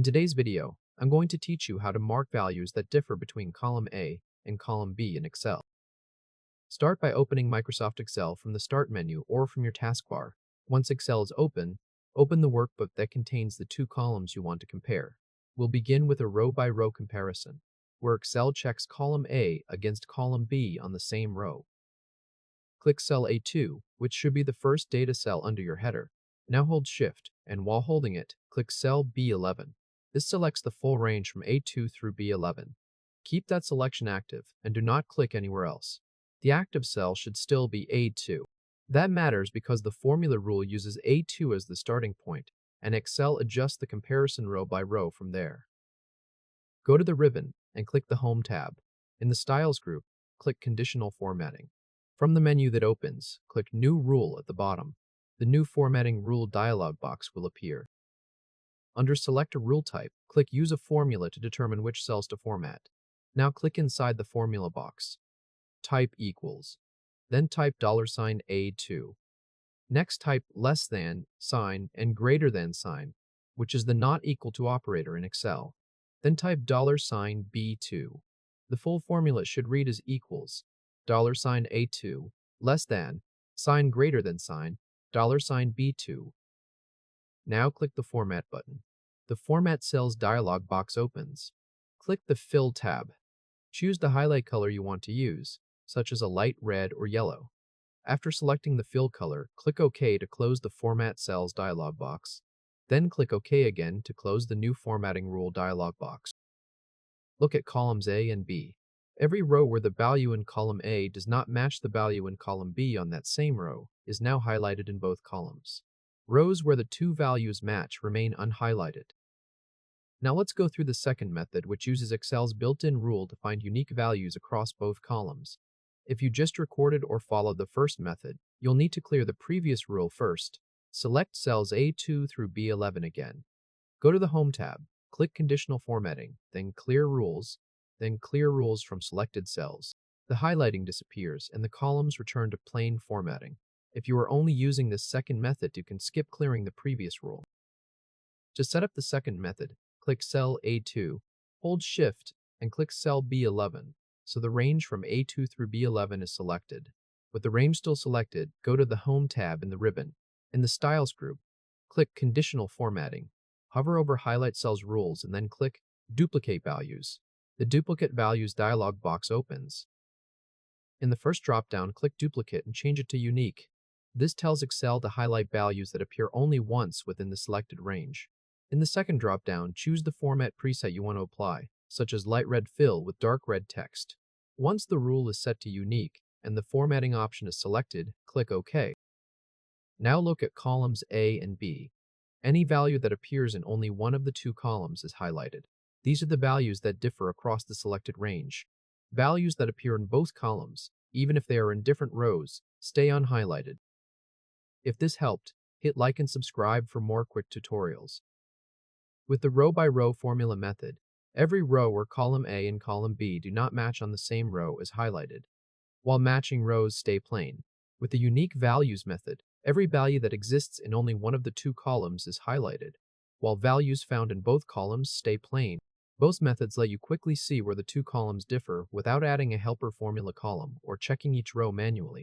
In today's video, I'm going to teach you how to mark values that differ between column A and column B in Excel. Start by opening Microsoft Excel from the Start menu or from your taskbar. Once Excel is open the workbook that contains the two columns you want to compare. We'll begin with a row-by-row comparison, where Excel checks column A against column B on the same row. Click cell A2, which should be the first data cell under your header. Now hold Shift, and while holding it, click cell B11. This selects the full range from A2 through B11. Keep that selection active, and do not click anywhere else. The active cell should still be A2. That matters because the formula rule uses A2 as the starting point, and Excel adjusts the comparison row by row from there. Go to the ribbon and click the Home tab. In the Styles group, click Conditional Formatting. From the menu that opens, click New Rule at the bottom. The New Formatting Rule dialog box will appear. Under Select a Rule Type, click Use a Formula to determine which cells to format. Now click inside the formula box. Type equals. Then type $A2. Next type less than sign and greater than sign, which is the not equal to operator in Excel. Then type $B2. The full formula should read as equals $A2 less than sign greater than sign $B2. Now click the Format button. The Format Cells dialog box opens. Click the Fill tab. Choose the highlight color you want to use, such as a light red or yellow. After selecting the fill color, click OK to close the Format Cells dialog box. Then click OK again to close the New Formatting Rule dialog box. Look at columns A and B. Every row where the value in column A does not match the value in column B on that same row is now highlighted in both columns. Rows where the two values match remain unhighlighted. Now let's go through the second method, which uses Excel's built-in rule to find unique values across both columns. If you just recorded or followed the first method, you'll need to clear the previous rule first. Select cells A2 through B11 again. Go to the Home tab, click Conditional Formatting, then Clear Rules from selected cells. The highlighting disappears and the columns return to plain formatting. If you are only using this second method, you can skip clearing the previous rule. To set up the second method, click cell A2, hold Shift, and click cell B11, so the range from A2 through B11 is selected. With the range still selected, go to the Home tab in the ribbon. In the Styles group, click Conditional Formatting. Hover over Highlight Cells Rules and then click Duplicate Values. The Duplicate Values dialog box opens. In the first dropdown, click Duplicate and change it to Unique. This tells Excel to highlight values that appear only once within the selected range. In the second dropdown, choose the format preset you want to apply, such as light red fill with dark red text. Once the rule is set to Unique and the formatting option is selected, click OK. Now look at columns A and B. Any value that appears in only one of the two columns is highlighted. These are the values that differ across the selected range. Values that appear in both columns, even if they are in different rows, stay unhighlighted. If this helped, hit like and subscribe for more quick tutorials. With the row-by-row formula method, every row where column A and column B do not match on the same row is highlighted, while matching rows stay plain. With the unique values method, every value that exists in only one of the two columns is highlighted, while values found in both columns stay plain. Both methods let you quickly see where the two columns differ without adding a helper formula column or checking each row manually.